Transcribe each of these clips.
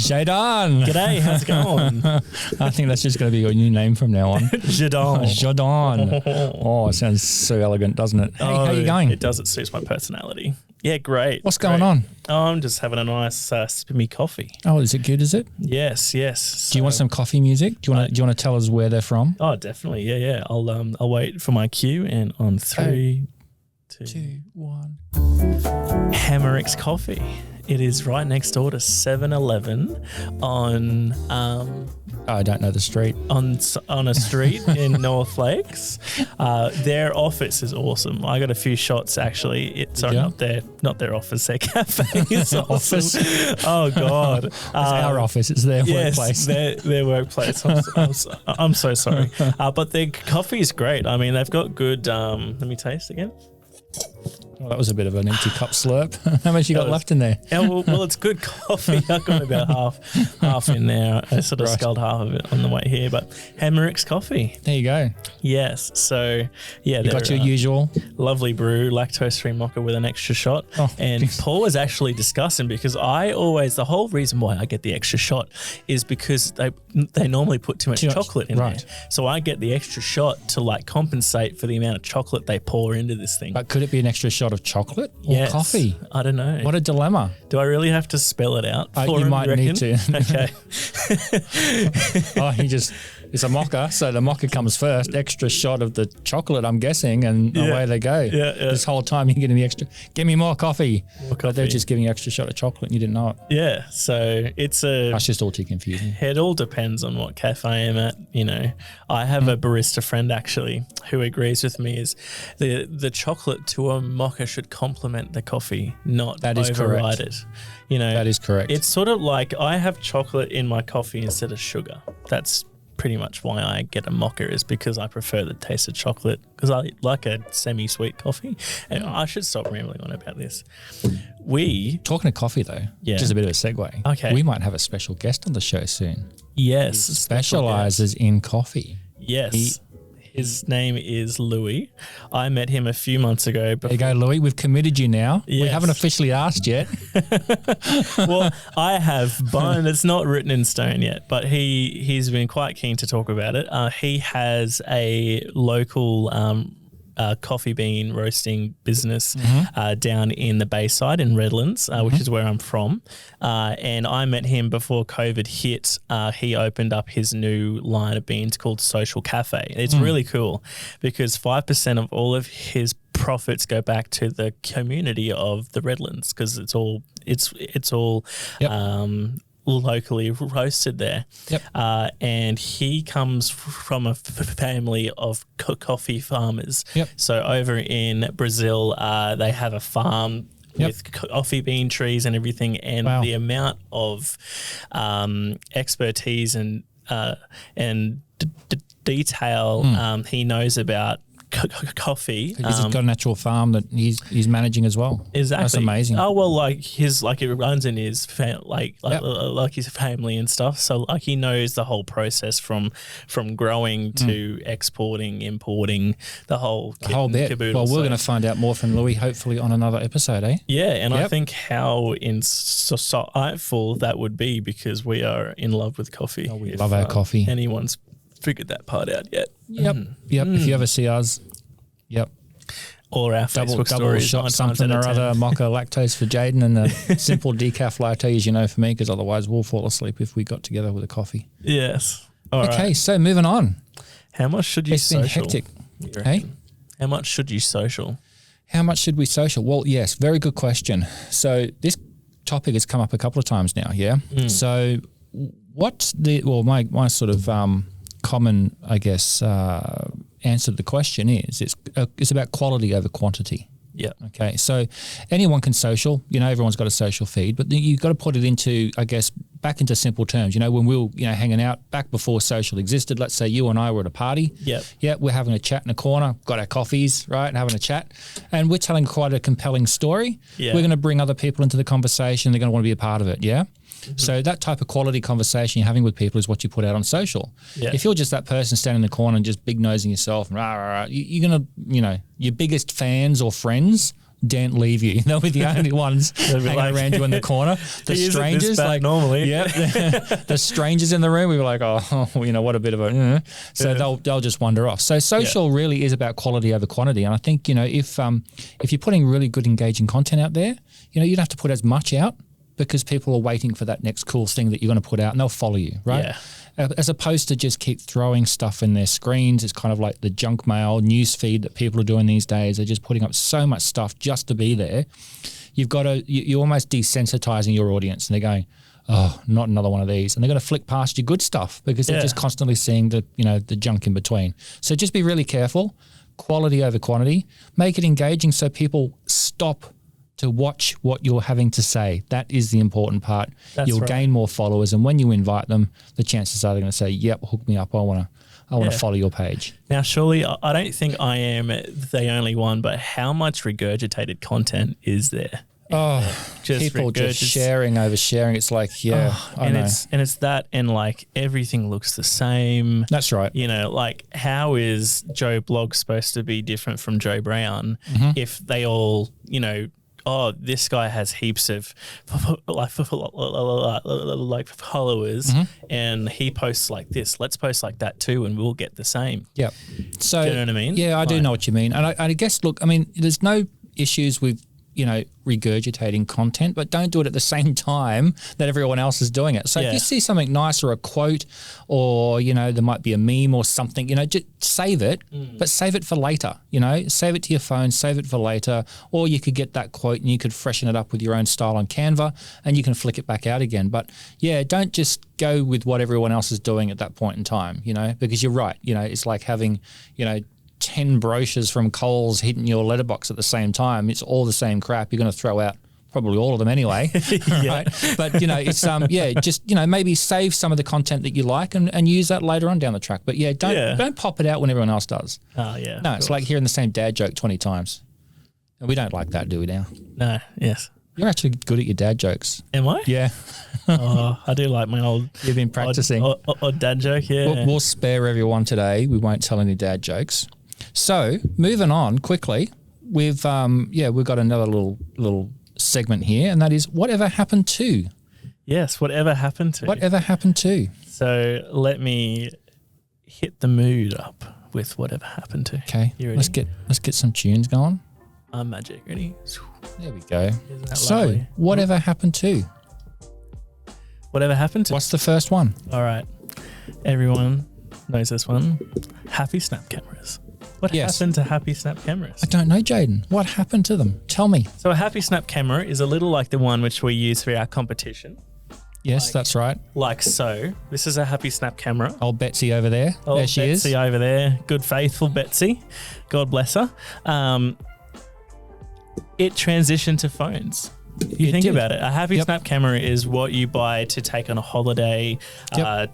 Jadon. G'day, how's it going? I think that's just going to be your new name from now on. Jadon. Jadon. Oh, it sounds so elegant, doesn't it? Hey, how are you going? It does. It suits my personality. Yeah, great. What's going on? Oh, I'm just having a nice sip of me coffee. Oh, is it good, is it? Yes. So, do you want some coffee music? Do you want to tell us where they're from? Oh, definitely. Yeah. I'll wait for my cue, and on 3, 2, 1. Hammerix Coffee. It is right next door to 7-Eleven on I don't know the street. On a street in North Lakes. Their office is awesome. I got a few shots actually. Not their office, their cafe is awesome. Office? Oh God. It's our office. It's their workplace. Their workplace. I'm so sorry. But their coffee is great. I mean, they've got good. Let me taste again. Well, that was a bit of an empty cup slurp. How much you got left in there? Yeah, well, it's good coffee. I got about half in there. I sort of sculled half of it on the way here, but Hammerix Coffee. There you go. Yes. So, yeah. You got your usual? Lovely brew, lactose-free mocha with an extra shot. Oh, and geez. Paul was actually discussing because the whole reason why I get the extra shot is because they normally put too much chocolate in there. So I get the extra shot to compensate for the amount of chocolate they pour into this thing. But could it be an extra shot of chocolate or coffee? I don't know. What a dilemma. Do I really have to spell it out for you him, might need to. Okay. It's a mocha, so the mocha comes first, extra shot of the chocolate, I'm guessing, and away they go. Yeah. This whole time you're getting the extra, give me more coffee. But they're just giving you extra shot of chocolate and you didn't know it. Yeah, so that's just all too confusing. It all depends on what cafe I'm at. I have a barista friend actually who agrees with me is the chocolate to a mocha should complement the coffee, not override it. That is correct. It's sort of like I have chocolate in my coffee instead of sugar. That's pretty much why I get a mocha, is because I prefer the taste of chocolate, because I like a semi-sweet coffee. And I should stop rambling on about this. Talking of coffee though, just a bit of a segue. Okay. We might have a special guest on the show soon. Yes. He specializes in coffee. Yes. His name is Louis. I met him a few months ago. There you go, Louis. We've committed you now. Yes. We haven't officially asked yet. Well, I have, but it's not written in stone yet. But he's been quite keen to talk about it. He has a local coffee bean roasting business down in the Bayside in Redlands, which is where I'm from. And I met him before COVID hit. He opened up his new line of beans called Social Cafe. It's really cool because 5% of all of his profits go back to the community of the Redlands, because it's all locally roasted there. And he comes from a family of coffee farmers. So over in Brazil, they have a farm with coffee bean trees and everything, and the amount of expertise and detail he knows about coffee. Because he's got an actual farm that he's managing as well. Exactly. That's amazing. Oh well, it runs in his like his family and stuff. So he knows the whole process from growing to exporting, importing, the whole bit. caboodle. Well, we're going to find out more from Louis hopefully on another episode, eh? Yeah, and I think how insightful that would be, because we are in love with coffee. Oh, we love our coffee. Anyone's figured that part out yet? If you ever see us, or our Facebook stories, shot something or other, mocha lactose for Jaden, and a simple decaf latte, as you know, for me, because otherwise we'll fall asleep if we got together with a coffee. Yes. Okay, so moving on. How much should you social? It's been hectic. Hey? How much should you social? How much should we social? Well, yes, very good question. So this topic has come up a couple of times now, So what's my sort of common, I guess, answer to the question is it's about quality over quantity. Yeah. Okay. So anyone can social. Everyone's got a social feed, but you've got to put it into, I guess, back into simple terms. When we were, hanging out back before social existed, let's say you and I were at a party. Yeah. We're having a chat in a corner, got our coffees, right, having a chat, and we're telling quite a compelling story. Yeah. We're going to bring other people into the conversation. They're going to want to be a part of it. Yeah. Mm-hmm. So that type of quality conversation you're having with people is what you put out on social. Yeah. If you're just that person standing in the corner and just big nosing yourself, and you're going to, your biggest fans or friends, daren't leave you. They'll be the only ones hanging around you in the corner. The strangers, like normally, the strangers in the room, we were like, oh, what a bit of a. So they'll just wander off. So social really is about quality over quantity, and I think if you're putting really good engaging content out there, you don't have to put as much out because people are waiting for that next cool thing that you're going to put out, and they'll follow you, right? Yeah. As opposed to just keep throwing stuff in their screens. It's kind of like the junk mail news feed that people are doing these days. They're just putting up so much stuff just to be there. You're almost desensitizing your audience, and they're going, oh, not another one of these. And they're going to flick past your good stuff because they're just constantly seeing the junk in between. So just be really careful. Quality over quantity. Make it engaging so people to watch what you're having to say. That is the important part. You'll gain more followers, and when you invite them, the chances are they're going to say, yep, hook me up. I want to follow your page. Now, surely, I don't think I am the only one, but how much regurgitated content is there? Oh, people just sharing over sharing. It's like, I know. It's that, and like everything looks the same. That's right. Like how is Joe Blogg supposed to be different from Joe Brown if they all, oh, this guy has heaps of like followers and he posts like this. Let's post like that too, and we'll get the same. Yep. So, do you know what I mean? Yeah, I do know what you mean. And I guess, look, there's no issues with, regurgitating content, but don't do it at the same time that everyone else is doing it. So if you see something nice or a quote or, there might be a meme or something, just save it, but save it for later, save it to your phone, save it for later, or you could get that quote and you could freshen it up with your own style on Canva and you can flick it back out again. But don't just go with what everyone else is doing at that point in time, because you're right. It's like having, 10 brochures from Coles hitting your letterbox at the same time. It's all the same crap. You're going to throw out probably all of them anyway, right? But, it's, just, maybe save some of the content that you like and use that later on down the track. But don't pop it out when everyone else does. Oh, yeah. No, it's like hearing the same dad joke 20 times. And we don't like that, do we now? No, yes. You're actually good at your dad jokes. Am I? Yeah. I do like my old... You've been practicing. Odd dad joke, yeah. We'll spare everyone today. We won't tell any dad jokes. So moving on quickly, we've got another little segment here, and that is whatever happened to. Yes, whatever happened to. Whatever happened to. So let me hit the mood up with whatever happened to. Okay, let's get some tunes going. I'm magic. Ready? There we go. So lovely? whatever happened to. Whatever happened to. What's the first one? All right, everyone knows this one. Happy Snap cameras. What happened to Happy Snap cameras? I don't know, Jaden. What happened to them? Tell me. So a Happy Snap camera is a little like the one which we use for our competition. Yes, that's right. Like so. This is a Happy Snap camera. Old Betsy over there. There she is. Betsy over there. Good, faithful Betsy. God bless her. It transitioned to phones. You think about it. A Happy Snap camera is what you buy to take on a holiday,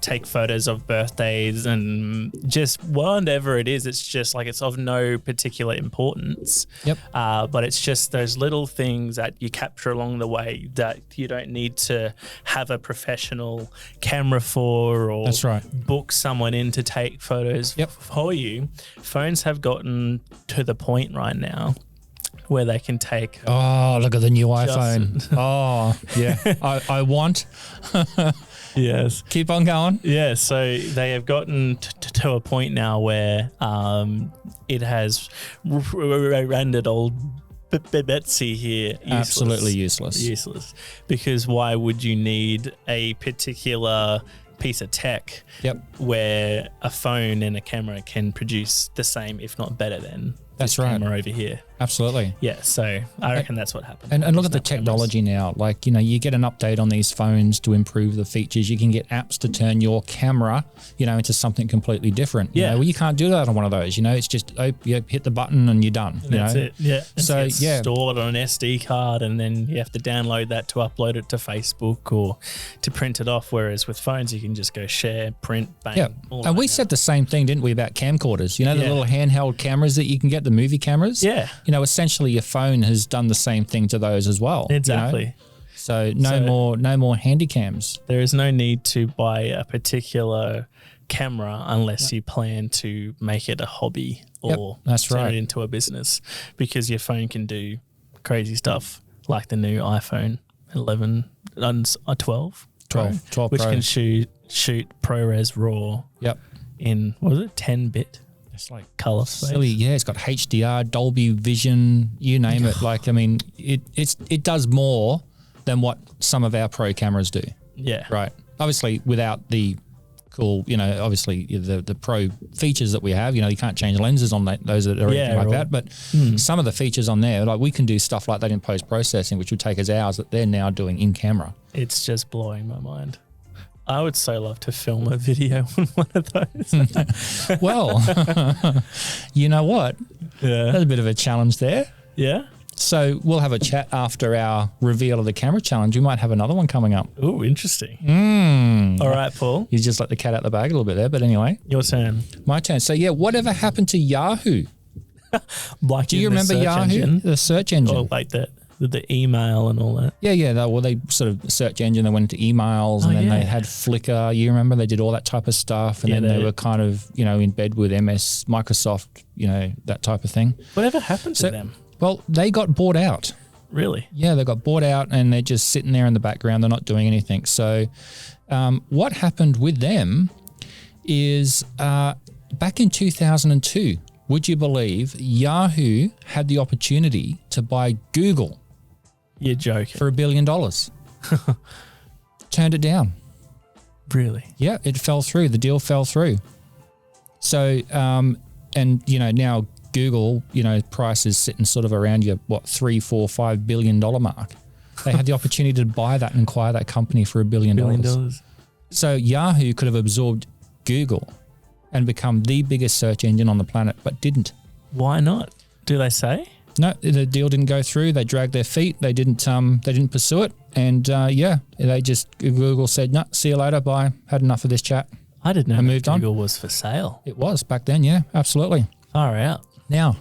take photos of birthdays and just whatever it is. It's just like it's of no particular importance. Yep. But it's just those little things that you capture along the way that you don't need to have a professional camera for or book someone in to take photos for you. Phones have gotten to the point right now where they can take... Oh, look at the new iPhone. Oh, yeah. I want... Yes. Keep on going. Yeah, so they have gotten to a point now where it has rendered old Betsy here useless. Absolutely useless. Useless. Because why would you need a particular piece of tech where a phone and a camera can produce the same, if not better than this camera over here? Absolutely. Yeah, so I reckon that's what happened. And look at the technology now. Like, you get an update on these phones to improve the features. You can get apps to turn your camera, into something completely different. Well, you can't do that on one of those. It's just hit the button and you're done. That's it. Yeah. So it's stored on an SD card and then you have to download that to upload it to Facebook or to print it off. Whereas with phones, you can just go share, print, bang. Yeah. And we said the same thing, didn't we, about camcorders? The little handheld cameras that you can get, the movie cameras? Yeah. Essentially your phone has done the same thing to those as well. Exactly. So no more handy cams. There is no need to buy a particular camera unless you plan to make it a hobby or turn it into a business, because your phone can do crazy stuff like the new iPhone 11 and 12 12 which Pro. can shoot ProRes RAW. Yep. In, what was it, 10-bit? It's like color space. Silly, yeah. It's got HDR, Dolby Vision, you name it. Like, I mean, it does more than what some of our Pro cameras do. Yeah. Right. Obviously, without the cool, obviously the Pro features that we have, you can't change lenses on those or anything like that. But some of the features on there, like we can do stuff like that in post processing, which would take us hours that they're now doing in camera. It's just blowing my mind. I would so love to film a video on one of those. Well, you know what? Yeah. There's a bit of a challenge there. Yeah. So we'll have a chat after our reveal of the camera challenge. We might have another one coming up. Oh, interesting. All right, Paul. You just let the cat out the bag a little bit there, but anyway. Your turn. My turn. So yeah, whatever happened to Yahoo? Like, do you remember Yahoo? Engine? The search engine. Or like the email and all that. Yeah. They sort of search engine. They went into emails, and then they had Flickr. You remember they did all that type of stuff, and then they were kind of in bed with Microsoft, that type of thing. Whatever happened to them? Well, they got bought out. Really? Yeah, they got bought out, and they're just sitting there in the background. They're not doing anything. So, what happened with them is back in 2002. Would you believe Yahoo had the opportunity to buy Google? You're joking. For $1 billion. Turned it down. Really? Yeah, it fell through. The deal fell through. So, now Google, price is sitting sort of around your, $3, $4, $5 billion mark. They had the opportunity to buy that and acquire that company for $1 billion. So Yahoo could have absorbed Google and become the biggest search engine on the planet, but didn't. Why not? Do they say? No, the deal didn't go through. They dragged their feet. They didn't pursue it. And Google said, no, see you later. Bye. Had enough of this chat. I didn't know moved Google on. was for sale. It was back then. Yeah, absolutely. Far out. Now,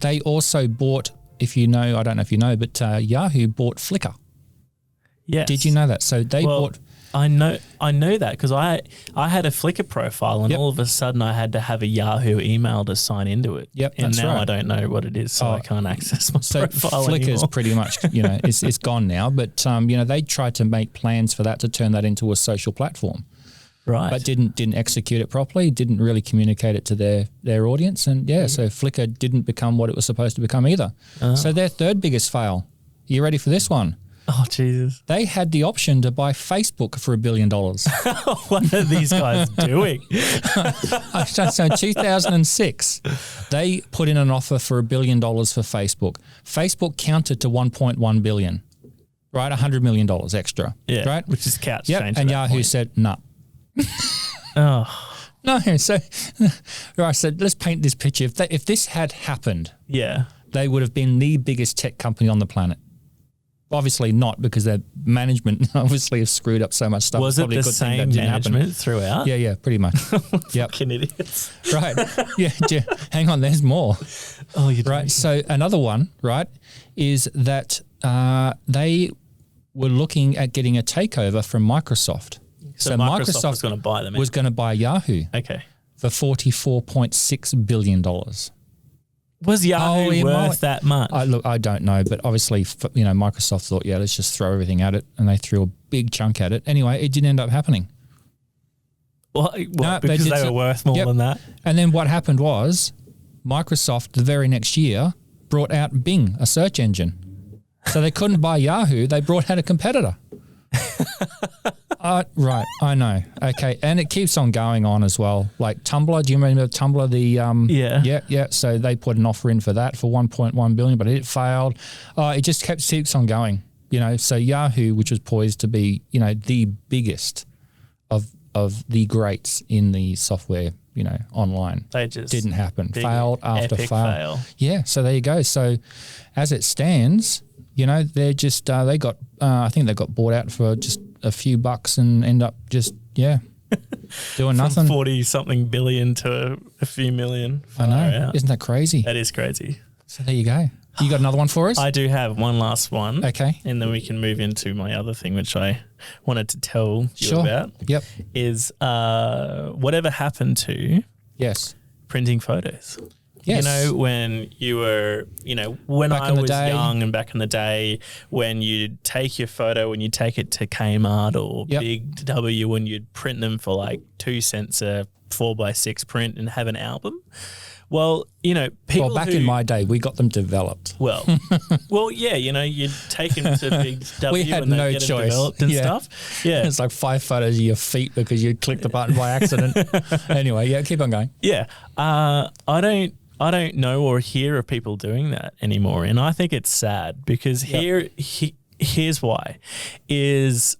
they also bought, I don't know if you know, but Yahoo bought Flickr. Yes. Did you know that? So they bought. I know that because I had a Flickr profile, and all of a sudden I had to have a Yahoo email to sign into it. Yep, and that's now right. I don't know what it is, so I can't access my profile Flickr's anymore. pretty much, it's gone now. But they tried to make plans for that to turn that into a social platform, right? But didn't execute it properly. Didn't really communicate it to their audience, and so Flickr didn't become what it was supposed to become either. So their third biggest fail. You ready for this one? Oh, Jesus. They had the option to buy Facebook for $1 billion. What are these guys doing? So in 2006, they put in an offer for $1 billion for Facebook. Facebook countered to $1.1 billion, right? $100 million extra, right? Which is couch change. And Yahoo said, no. Oh. No, so I said, let's paint this picture. If this had happened, they would have been the biggest tech company on the planet. Obviously not, because their management obviously have screwed up so much stuff. Was it the same management throughout? Yeah, pretty much. Yep. Fucking idiots. Right. Yeah. Hang on, there's more. Oh, you're right. So another one, right, is that they were looking at getting a takeover from Microsoft. So Microsoft was going to buy them. Was going to buy Yahoo. Okay. For $44.6 billion. Was Yahoo worth that much? I don't know, but obviously, Microsoft thought, let's just throw everything at it, and they threw a big chunk at it. Anyway, it didn't end up happening. Because they were worth more than that? And then what happened was Microsoft, the very next year, brought out Bing, a search engine. So they couldn't buy Yahoo, they brought out a competitor. Right, I know. Okay, and it keeps on going on as well. Like Tumblr, do you remember Tumblr? Yeah. So they put an offer in for that for $1.1 billion, but it failed. It just keeps on going. So Yahoo, which was poised to be, the biggest of the greats in the software, online, they just didn't happen. Failed after fail. Yeah. So there you go. So as it stands, they're just they got I think they got bought out for just a few bucks and end up just doing nothing. 40-something billion to a few million. I know. Isn't that crazy? That is crazy. So there you go. You got another one for us? I do have one last one. Okay. And then we can move into my other thing, which I wanted to tell you about. Yep. Is whatever happened to yes printing photos. Yes. You know, when you were, you know, when I was young and back in the day, when you'd take your photo and you'd take it to Kmart or Big W and you'd print them for like 2 cents a 4x6 print and have an album. Well, you know, people. Well, back in my day, we got them developed. Well, yeah, you know, you'd take them to Big W we had and no get choice. Them developed and stuff. Yeah, it's like 5 photos of your feet because you clicked the button by accident. Anyway, yeah, keep on going. Yeah, I don't know or hear of people doing that anymore, and I think it's sad because here's why is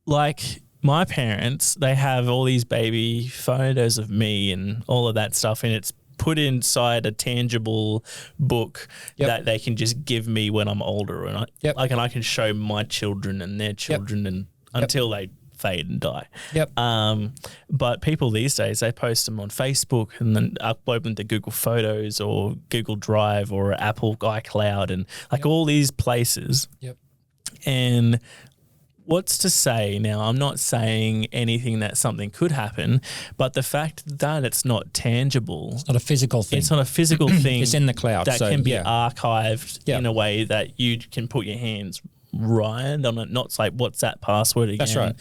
like. My parents, they have all these baby photos of me and all of that stuff, and it's put inside a tangible book that they can just give me when I'm older, and I can show my children and their children and until they fade and die. But people these days, they post them on Facebook and then upload them to Google Photos or Google Drive or Apple iCloud and like all these places. And what's to say now? I'm not saying anything that something could happen, but the fact that it's not tangible. It's not a physical thing. It's not a physical thing. It's in the cloud. That can be archived in a way that you can put your hands right on it. Not like, what's that password again? That's right.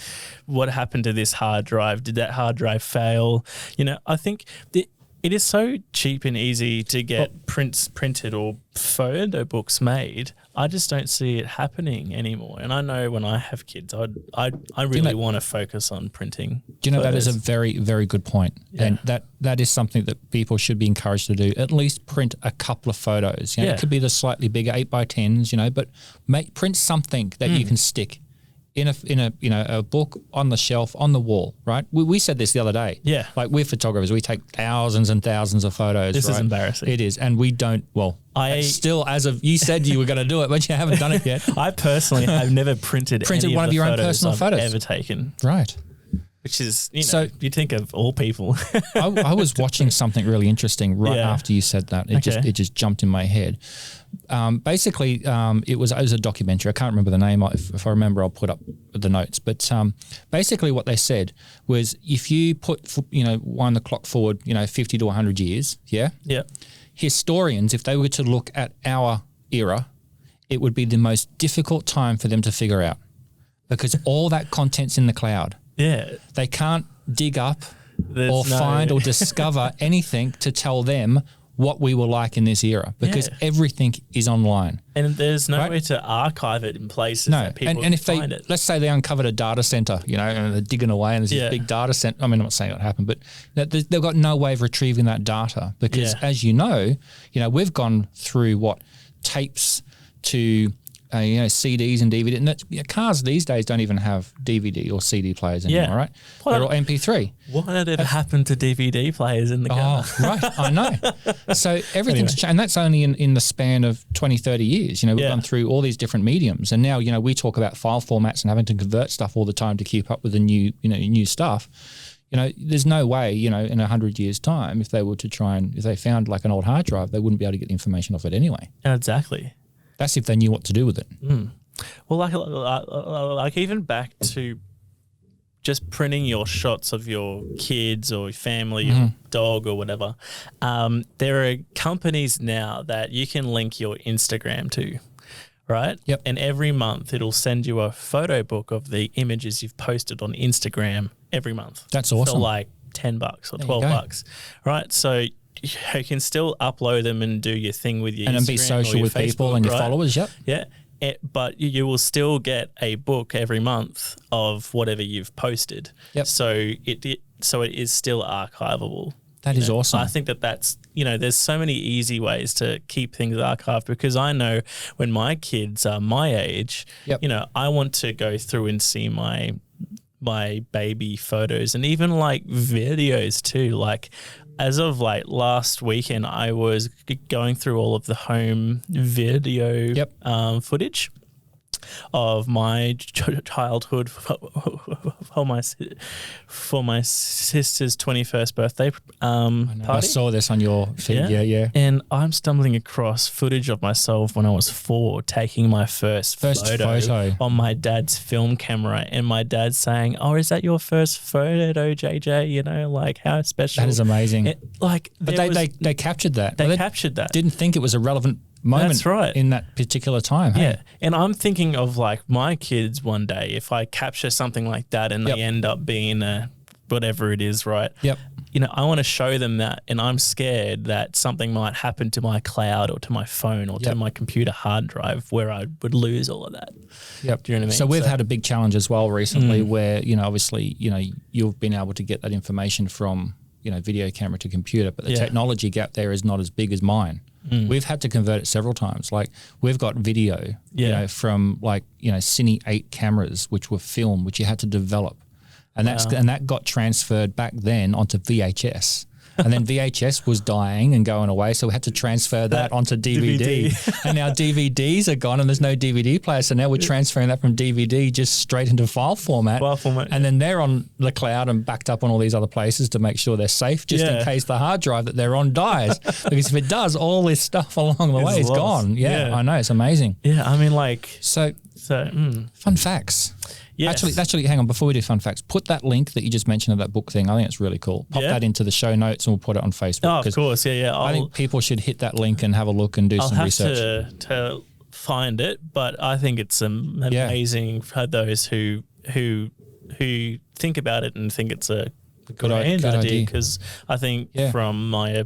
What happened to this hard drive? Did that hard drive fail? You know, I think it is so cheap and easy to get prints printed or photo books made. I just don't see it happening anymore. And I know when I have kids, I really want to focus on printing. Do you know photos. that is a very, very good point. And that is something that people should be encouraged to do. At least print a couple of photos. You know, it could be the slightly bigger 8x10s, you know, but print something that you can stick in a book on the shelf on the wall, right? We said this the other day. Yeah, like we're photographers, we take thousands and thousands of photos. This is embarrassing. It is, and we don't. Well, still, as of you said, you were going to do it, but you haven't done it yet. I personally have never printed any one of your own personal photos ever taken. Right. Which is, you know, so you think of all people. I was watching something really interesting after you said that. It just jumped in my head. Basically, it was a documentary. I can't remember the name. If I remember, I'll put up the notes. But basically, what they said was, if you put wind the clock forward 50 to 100 years, historians, if they were to look at our era, it would be the most difficult time for them to figure out, because all that content's in the cloud. Yeah, they can't dig up find or discover anything to tell them what we were like in this era, because everything is online. And there's no way to archive it in places that people and if find it. Let's say they uncovered a data center, and they're digging away and there's this big data center. I mean, I'm not saying that happened, but they've got no way of retrieving that data because, as you know, we've gone through tapes to CDs and DVD. And cars these days don't even have DVD or CD players anymore, right? They're all MP3. What did it happen to DVD players in the car? Oh, right, I know. So everything's changed, and that's only in the span of 20, 30 years. We've gone through all these different mediums, and now, we talk about file formats and having to convert stuff all the time to keep up with the new stuff. There's no way, in 100 years' time, if they were to if they found like an old hard drive, they wouldn't be able to get the information off it anyway. Exactly. That's if they knew what to do with it. Well, like even back to just printing your shots of your kids or your family, your dog or whatever. There are companies now that you can link your Instagram to, right? Yep. And every month it'll send you a photo book of the images you've posted on Instagram every month. That's awesome. For like $10 or $12, right? So you can still upload them and do your thing with your and Instagram be social with Facebook, people and your followers. Yeah. But you will still get a book every month of whatever you've posted. Yep. So it is still archivable. That is awesome. I think that's there's so many easy ways to keep things archived, because I know when my kids are my age, I want to go through and see my baby photos and even like videos too. Like, as of like last weekend, I was going through all of the home video footage, of my childhood for my sister's 21st birthday party. I saw this on your feed. Yeah. And I'm stumbling across footage of myself when I was 4 taking my first photo on my dad's film camera, and my dad saying, "Oh, is that your first photo, JJ? You know, like how special." That is amazing. But they captured that. They captured that. Didn't think it was a relevant moment. That's right. In that particular time. Hey? Yeah. And I'm thinking of like my kids one day, if I capture something like that and they end up being whatever it is, right? Yep. You know, I want to show them that, and I'm scared that something might happen to my cloud or to my phone or to my computer hard drive where I would lose all of that. Yep. Do you know what I mean? So we've had a big challenge as well recently where, you know, obviously, you know, you've been able to get that information from, you know, video camera to computer, but the technology gap there is not as big as mine. We've had to convert it several times. Like we've got video, you know, from like, you know, Cine 8 cameras, which were film, which you had to develop. And that got transferred back then onto VHS. And then VHS was dying and going away, so we had to transfer that onto DVD. And now DVDs are gone and there's no DVD player, so now we're transferring that from DVD just straight into file format. And then they're on the cloud and backed up on all these other places to make sure they're safe, just in case the hard drive that they're on dies. Because if it does, all this stuff along the way is gone. Yeah, I know, it's amazing. Yeah, I mean like... So fun facts. Yes. Actually, hang on. Before we do fun facts, put that link that you just mentioned of that book thing. I think it's really cool. Pop that into the show notes and we'll put it on Facebook. Oh, of course. Yeah. I think people should hit that link and have a look and do some research. I'll have to find it, but I think it's amazing for those who think about it and think it's a good idea. Because I think from our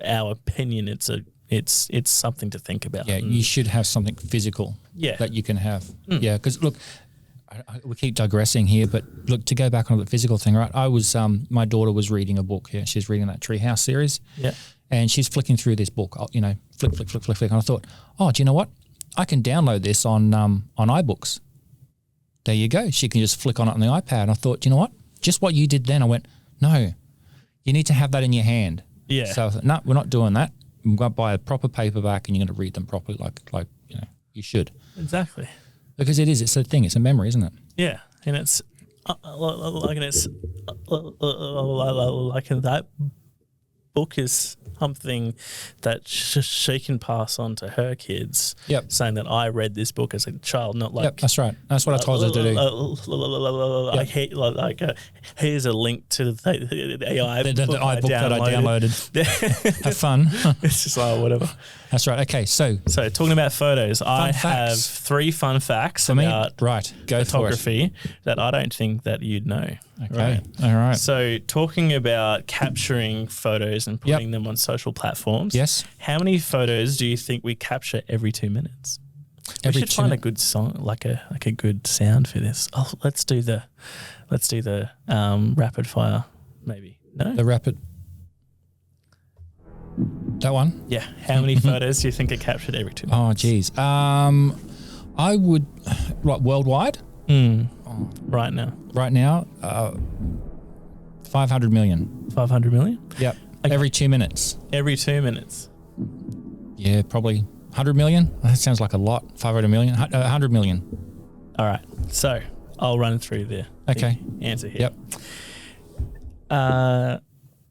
opinion, it's something to think about. Yeah, you should have something physical that you can have. Yeah, because look, we keep digressing here, but look, to go back on the physical thing, right? I was, my daughter was reading a book. Yeah, she's reading that Treehouse series. Yeah, and she's flicking through this book. You know, flick, and I thought, oh, do you know what? I can download this on iBooks. There you go. She can just flick on it on the iPad. And I thought, do you know what? Just what you did then. I went, no, you need to have that in your hand. Yeah. So I thought, no, we're not doing that. I'm going to buy a proper paperback, and you're going to read them properly, like you know, you should. Exactly. Because it's a thing. It's a memory, isn't it? Yeah, and it's like that book is something that she can pass on to her kids. Yep. Saying that I read this book as a child, not like. Yep, that's right. That's what I told her to do. Here's a link to the AI the iBook that I downloaded. Have fun. It's just like whatever. That's right. Okay, so talking about photos, I have 3 fun facts about photography that I don't think that you'd know. Okay. All right. So talking about capturing photos and putting them on social platforms. Yes. How many photos do you think we capture every 2 minutes? We should find a good song, like a good sound for this. Oh, let's do the rapid fire, maybe. No, the rapid. That one? Yeah. How many photos do you think are captured every 2 minutes? Oh, geez. I would, worldwide? Right now. Right now, 500 million. 500 million? Yep. Okay. Every 2 minutes. Every 2 minutes. Yeah, probably 100 million. That sounds like a lot. 500 million. 100 million. All right. So I'll run through the answer here. Yep.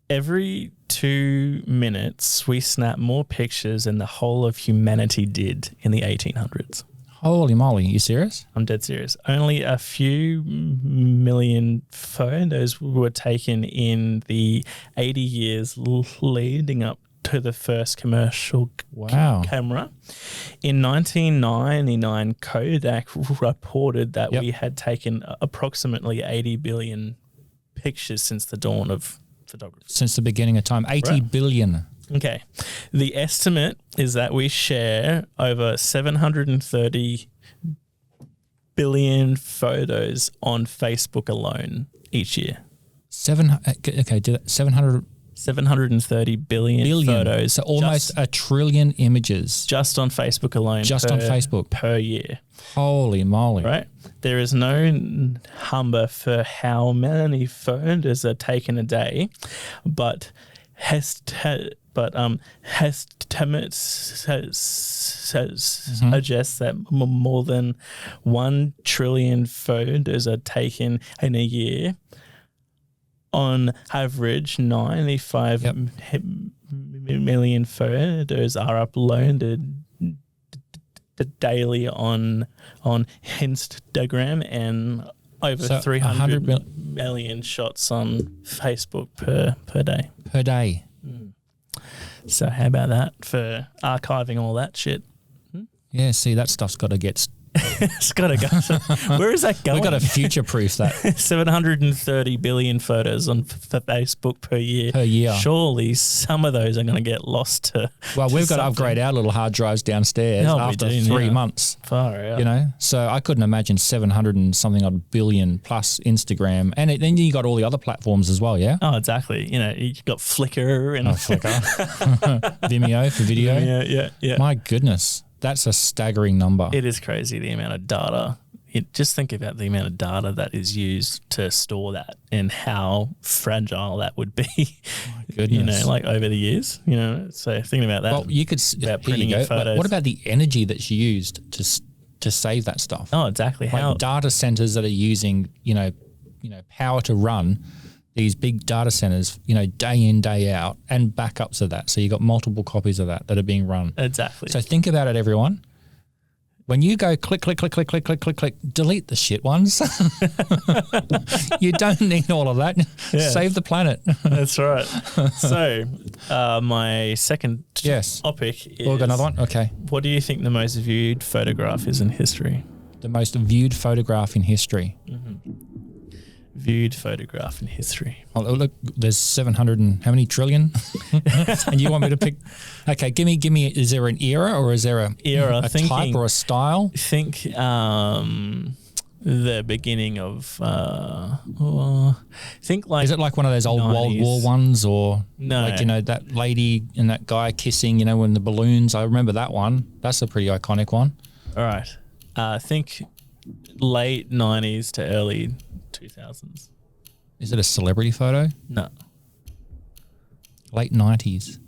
Every 2 minutes, we snap more pictures than the whole of humanity did in the 1800s. Holy moly, you serious? I'm dead serious. Only a few million photos were taken in the 80 years leading up to the first commercial camera. In 1999, Kodak reported that we had taken approximately 80 billion pictures since the dawn of photography. Since the beginning of time, 80 billion. Okay. The estimate is that we share over 730 billion photos on Facebook alone each year. 730 billion photos. So almost a trillion images. Just on Facebook alone. Just on Facebook. Per year. Holy moly. Right? There is no number for how many photos are taken a day, but but estimates suggests that more than 1 trillion photos are taken in a year. On average, 95 million photos are uploaded daily on Instagram, and over 300 million shots on Facebook per day. Per day. So how about that for archiving all that shit? Yeah, see, that stuff's got to get... It's got to go. Where is that going? We've got to future-proof that. 730 billion photos on Facebook per year. Per year. Surely some of those are going to get lost to... Well, we've got to upgrade our little hard drives downstairs after 3 months. Far out. You know? So I couldn't imagine 700 and something odd billion plus Instagram. And then you got all the other platforms as well, yeah? Oh, exactly. You know, you got Flickr and... Vimeo for video. Yeah. My goodness. That's a staggering number. It is crazy, the amount of data. Just think about the amount of data that is used to store that and how fragile that would be. My goodness. You know, like over the years, you know. So thinking about that. Well, you could about printing your photos. What about the energy that's used to save that stuff? Oh, exactly. Like how data centers that are using, you know, power to run these big data centers, you know, day in, day out, and backups of that. So you got multiple copies of that are being run. Exactly. So think about it, everyone. When you go click, delete the shit ones. You don't need all of that. Yeah. Save the planet. That's right. So my second topic is... We've got another one? Okay. What do you think the most viewed photograph is in history? The most viewed photograph in history? Viewed photograph in history. Oh, look, there's 700 and how many trillion? And you want me to pick? Okay, give me. Is there an era or is there a type or a style? Think the beginning of. Think like. Is it like one of those old 90s. World War ones or no? Like, you know, that lady and that guy kissing. You know, when the balloons. I remember that one. That's a pretty iconic one. All right. Think late 90s to early 2000s. Is it a celebrity photo? No. Late 90s.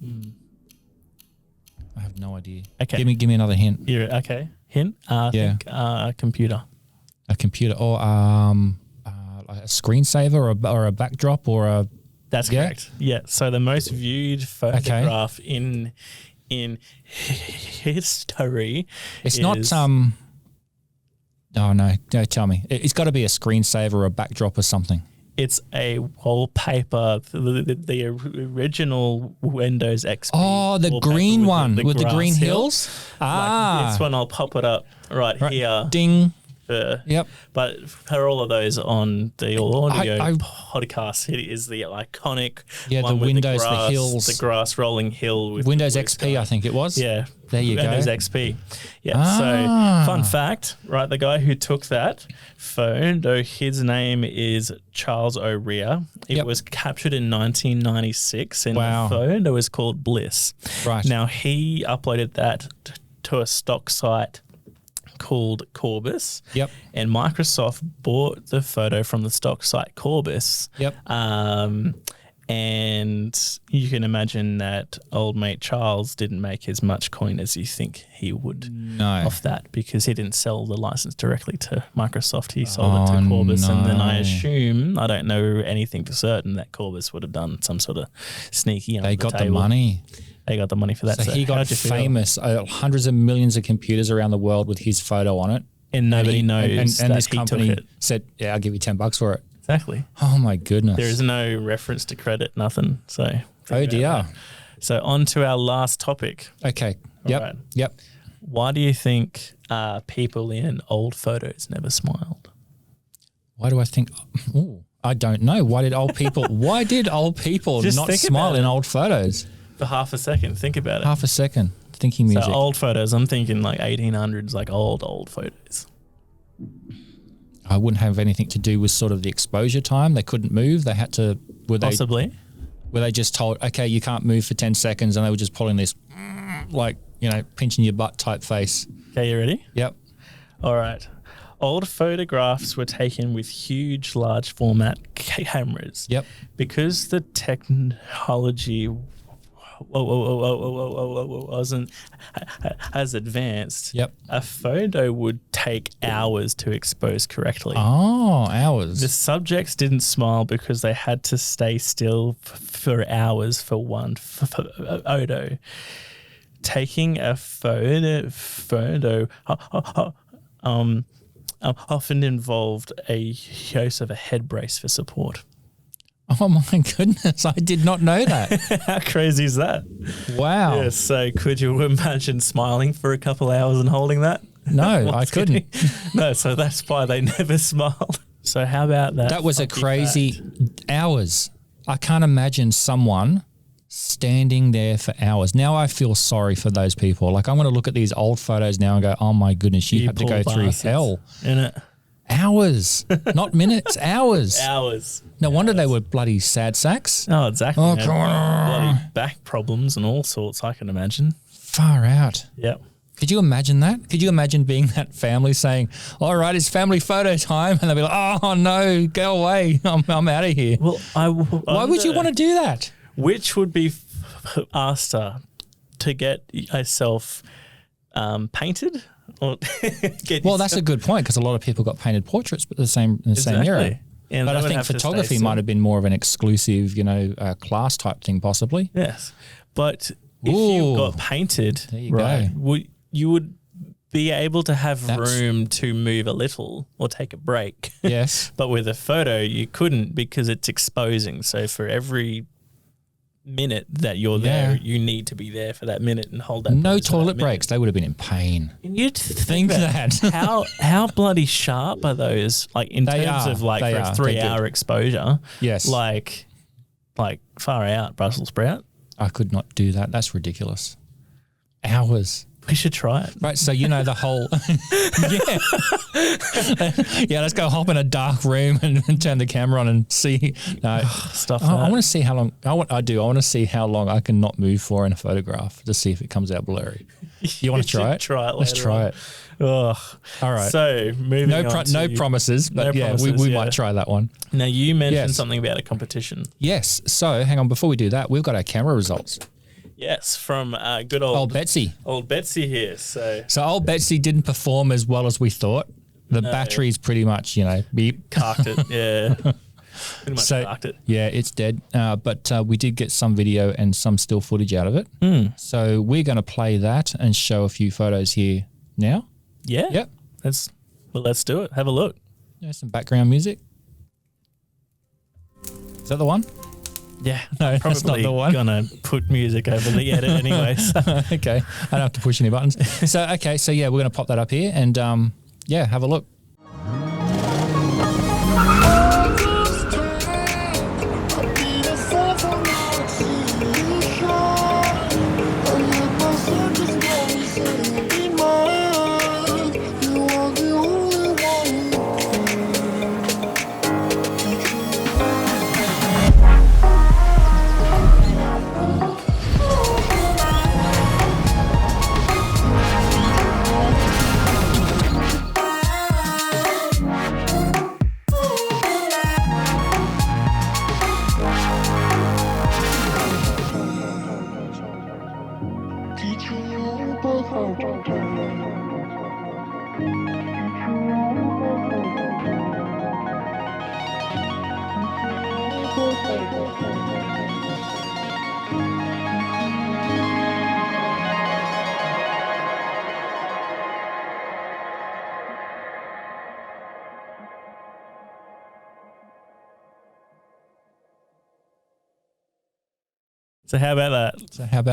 I have no idea. Okay. Give me another hint. Okay. Hint? Think a computer. A computer or like a screensaver or a backdrop or a... That's correct. Yeah. So the most viewed photograph in history It's not... Oh, no, tell me. It's got to be a screensaver or a backdrop or something. It's a wallpaper, the original Windows XP. Oh, the green one with the green hills? Like this one, I'll pop it up right here. Ding. Yep. But for all of those on the audio podcast, it is the iconic one the Windows, with the hills. The grass rolling hill. With Windows XP, I think it was. Yeah. There you Windows go. XP. Yeah. So fun fact, right? The guy who took that photo, his name is Charles O'Rea. It was captured in 1996 and the photo was called Bliss. Right. Now he uploaded that to a stock site called Corbis. Yep. And Microsoft bought the photo from the stock site Corbis. Yep. And you can imagine that old mate Charles didn't make as much coin as you think he would off that, because he didn't sell the license directly to Microsoft. He sold it to Corbis. And then I assume, I don't know anything for certain, that Corbis would have done some sort of sneaky under They got the money. They got the money for that. So he got famous, hundreds of millions of computers around the world with his photo on it. And nobody knows and that this he company took it. said, yeah, I'll give you $10 for it. Exactly. Oh, my goodness. There is no reference to credit, nothing. So. Oh, dear. So on to our last topic. Okay. Yep. Right. Yep. Why do you think people in old photos never smiled? Why do I think... Ooh, I don't know. Why did old people not smile in old photos? For half a second, think about it. Half a second. Thinking music. So old photos, I'm thinking like 1800s, like old photos. I wouldn't have anything to do with sort of the exposure time. They couldn't move. They had to... Possibly. Were they just told, okay, you can't move for 10 seconds, and they were just pulling this, like, you know, pinching your butt type face. Okay, you ready? Yep. All right. Old photographs were taken with huge, large format cameras. Yep. Because the technology wasn't as advanced. Yep. A photo would take hours to expose correctly. Oh, hours. The subjects didn't smile because they had to stay still for hours for one photo. Taking a photo often involved a use of a head brace for support. Oh my goodness, I did not know that. How crazy is that? Wow. Yeah, so could you imagine smiling for a couple hours and holding that? No, I couldn't. No, so that's why they never smiled. So how about that? That was a crazy hours. I can't imagine someone standing there for hours. Now I feel sorry for those people. Like I'm going to look at these old photos now and go, oh my goodness, you had to go through hell. Innit? Hours, not minutes, hours. Hours. No wonder they were bloody sad sacks. Oh, exactly. Oh, Bloody back problems and all sorts, I can imagine. Far out. Yep. Could you imagine that? Could you imagine being that family saying, all right, it's family photo time? And they'll be like, oh no, go away. I'm out of here. Well, why would you want to do that? Which would be faster, to get yourself painted? Or well, that's a good point, because a lot of people got painted portraits, but the same era. And but I think photography might have been more of an exclusive, class type thing, possibly. Yes, but if you got painted, you would be able to have room to move a little or take a break. Yes, but with a photo, you couldn't, because it's exposing. So for every minute that you're there, you need to be there for that minute and hold that. No toilet breaks. They would have been in pain. And you'd think that how bloody sharp are those? Like in terms of like for a 3-hour exposure. Yes. Like far out Brussels sprout. I could not do that. That's ridiculous. Hours. We should try it. Right, so the whole let's go hop in a dark room and turn the camera on and see stuff. I want to see how long I want to see how long I can not move for in a photograph to see if it comes out blurry. You want to try it? Try it. Let's try it. Ugh. All right. So moving on. No promises, but we might try that one. Now you mentioned something about a competition. Yes. So hang on, before we do that, we've got our camera results. Yes, from good old Betsy. Old Betsy here. So old Betsy didn't perform as well as we thought. The battery's pretty much, beep. Carked it, yeah. Pretty much carked it. Yeah, it's dead. But we did get some video and some still footage out of it. So we're going to play that and show a few photos here now. Yeah. Yep. Let's do it. Have a look. Some background music. Is that the one? Yeah, no, probably that's not the one. Gonna put music over the edit anyways. Okay, I don't have to push any buttons. So we're gonna pop that up here and have a look. So how about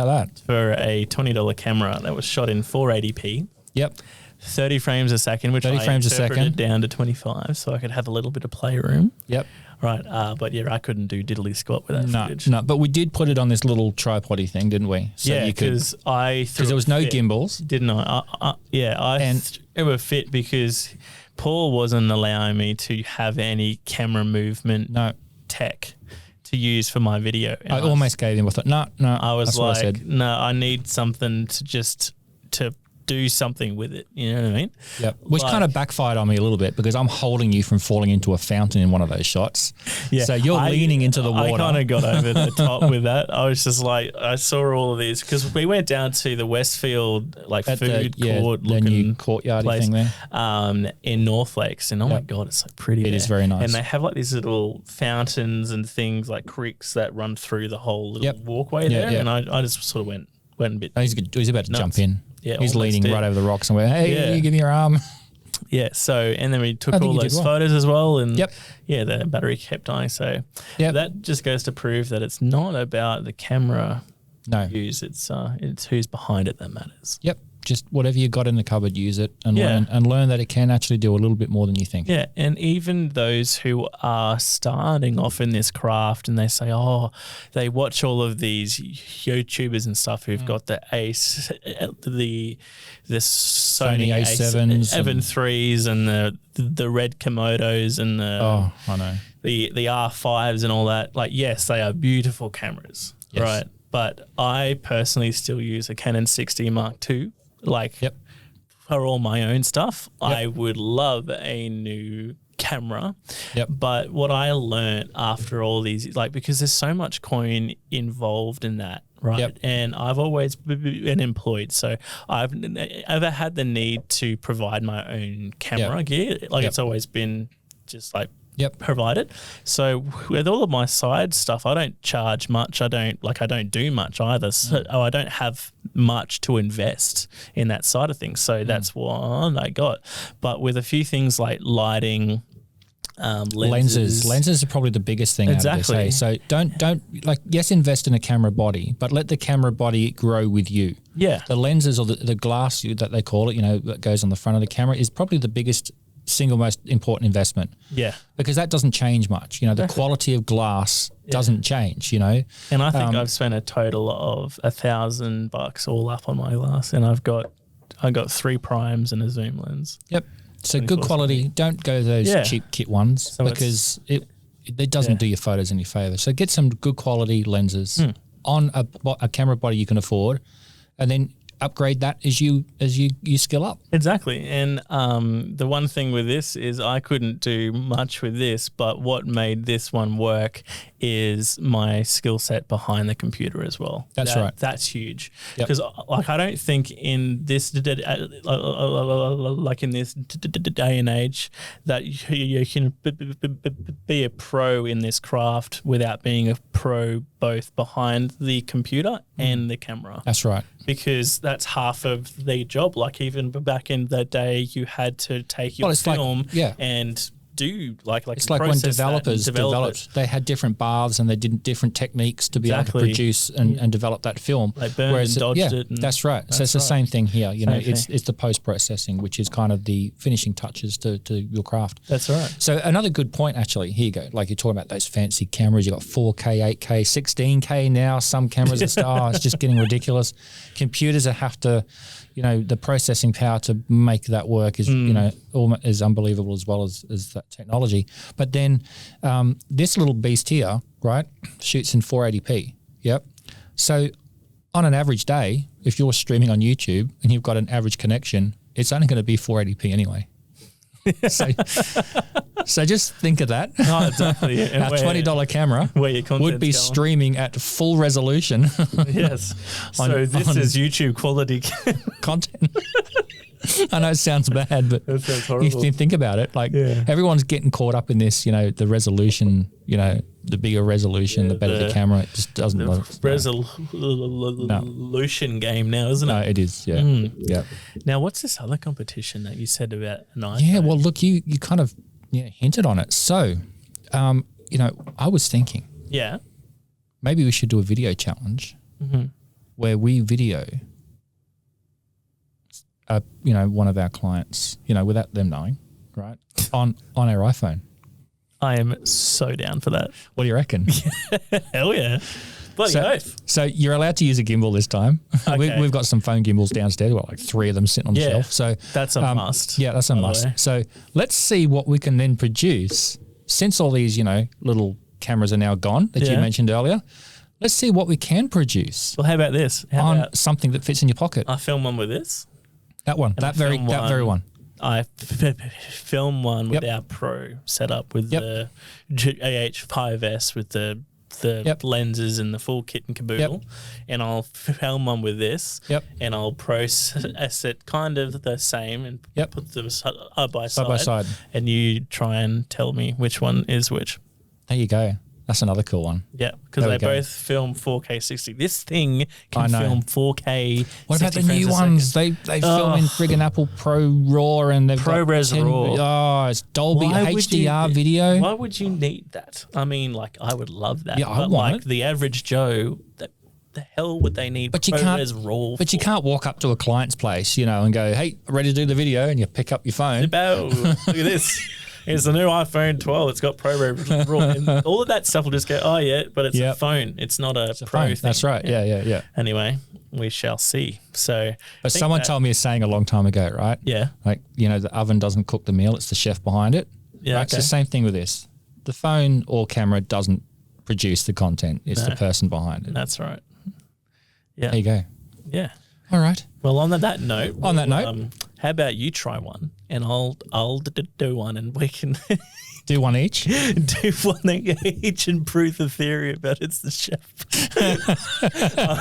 that? For a $20 camera that was shot in 480p. Yep. 30 frames a second, which 30 I frames a second down to 25 so I could have a little bit of playroom. Yep. Right. But I couldn't do diddly squat with that footage. No, but we did put it on this little tripod-y thing, didn't we? So because there was no gimbals. Didn't I? It would fit because Paul wasn't allowing me to have any camera movement tech to use for my video. And I almost gave him. I thought, no. I was like, no, I need something to just to do something with it. You know what I mean? Yep. Which kind of backfired on me a little bit because I'm holding you from falling into a fountain in one of those shots. Yeah. So you're leaning into the water. I kind of got over the top with that. I was just like, I saw all of these because we went down to the Westfield food court looking new courtyard place, thing there. In North Lakes, and oh my God, it's like pretty. It is very nice. And they have like these little fountains and things like creeks that run through the whole little walkway there. And I just sort of went a bit. He's about to jump in. Yeah, he's leaning right over the rocks and we're, hey, you give me your arm. Yeah, so, and then we took all those photos as well, and the battery kept dying. So that just goes to prove that it's not about the camera use, it's who's behind it that matters. Yep. Just whatever you got in the cupboard, use it and learn that it can actually do a little bit more than you think. Yeah, and even those who are starting off in this craft and they say, they watch all of these YouTubers and stuff who've got the the Sony A7s, A7 and the red Komodos and the R5s and all that. Like, yes, they are beautiful cameras, right? But I personally still use a Canon 6D Mark II. For all my own stuff, I would love a new camera. But what I learned after all these, because there's so much coin involved in that, right? And I've always been employed, so I've never had the need to provide my own camera gear. It's always been just provided. So with all of my side stuff, I don't charge much. I don't do much either. So I don't have much to invest in that side of things. So that's what I got. But with a few things like lighting, lenses are probably the biggest thing out of this, hey? So don't invest in a camera body, but let the camera body grow with you. The lenses or the glass that they call it, that goes on the front of the camera is probably the biggest single most important investment. Because that doesn't change much. The quality of glass doesn't change, And I think I've spent a total of $1,000 all up on my glass, and I've got 3 primes and a zoom lens. So good quality. Don't go those cheap kit ones because it doesn't do your photos any favor. So get some good quality lenses on a camera body you can afford, and then upgrade that as you skill up. Exactly. And the one thing with this is I couldn't do much with this, but what made this one work is my skill set behind the computer as well. That's right. That's huge. Because I don't think in this in this day and age that you can be a pro in this craft without being a pro both behind the computer and the camera. That's right. Because that's half of the job. Like even back in the day, you had to take your film and do it's like when developers developed, they had different baths and they did different techniques to be able to produce and develop that film. They burned and dodged it. That's right. So it's the same thing here. It's the post-processing, which is kind of the finishing touches to your craft. That's right. So another good point, actually, here you go. Like you're talking about those fancy cameras. You've got 4K, 8K, 16K now. Some cameras are it's just getting ridiculous. Computers have to, the processing power to make that work is, almost as unbelievable as well as that technology. But then this little beast here, right, shoots in 480p. Yep. So on an average day, if you're streaming on YouTube and you've got an average connection, it's only going to be 480p anyway. So just think of that. Oh, exactly. Our $20 camera would be streaming at full resolution. Yes. So this is YouTube quality content. I know it sounds bad, but that sounds horrible. You think about it, everyone's getting caught up in this, the resolution, the bigger resolution, the better the camera. It just doesn't work. Resolution game now, isn't it? No, it is, yeah. Yeah. Now, what's this other competition that you said about an iPhone? Yeah, well, look, you kind of hinted on it. So, I was thinking, maybe we should do a video challenge where we video one of our clients, without them knowing, right, on our iPhone. I am so down for that. What do you reckon? Hell yeah. Bloody oath. So you're allowed to use a gimbal this time. Okay. We've got some phone gimbals downstairs. We've got 3 of them sitting on the shelf. So that's a must. Yeah, that's a must. So let's see what we can then produce since all these, little cameras are now gone that you mentioned earlier. Let's see what we can produce. Well, how about this? Something that fits in your pocket. I film one with this. That one. That very one. I film one with our Pro setup with the AH5S with the lenses and the full kit and caboodle, and I'll film one with this, and I'll process it kind of the same and put them side by side, and you try and tell me which one is which. There you go. That's another cool one. Yeah, because they both film 4K 60. This thing can film 4K. What about the new ones? They film in friggin' Apple Pro RAW and they've ProRes RAW. Oh, it's Dolby HDR video. Why would you need that? I mean, like, I would love that. Yeah, I want it. The average Joe, the hell would they need ProRes RAW? But you can't walk up to a client's place, and go, "Hey, ready to do the video?" and you pick up your phone. Look at this. Here's the new iPhone 12. It's got ProRes RAW. And all of that stuff will just go, oh, yeah, but it's a phone. It's not a Pro thing. That's right. Yeah. Anyway, we shall see. But someone told me a saying a long time ago, right? Yeah. Like, the oven doesn't cook the meal. It's the chef behind it. Yeah. Right? It's the same thing with this. The phone or camera doesn't produce the content. It's the person behind it. That's right. Yeah. There you go. Yeah. All right. Well, on that note. How about you try one and I'll do one and we can do one each. Do one each and prove the theory about it's the chef.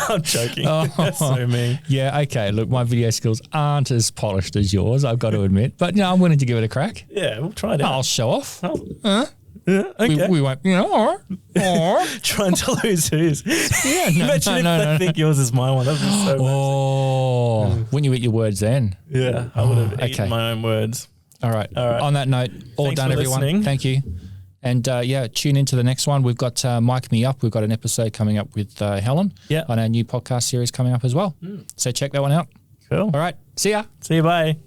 I'm joking. That's so mean. Yeah. Okay. Look, my video skills aren't as polished as yours, I've got to admit, but I'm willing to give it a crack. Yeah, we'll try it out. I'll show off. Okay. We won't, or trying to lose whose. Yeah, I think yours is my one. That would be so amazing. Wouldn't you eat your words then? Yeah, I would have eaten my own words. All right. On that note, Thanks done, everyone. Listening. Thank you. And tune into the next one. We've got Mic Me Up. We've got an episode coming up with Helen on our new podcast series coming up as well. So check that one out. Cool. All right. See ya. See you. Bye.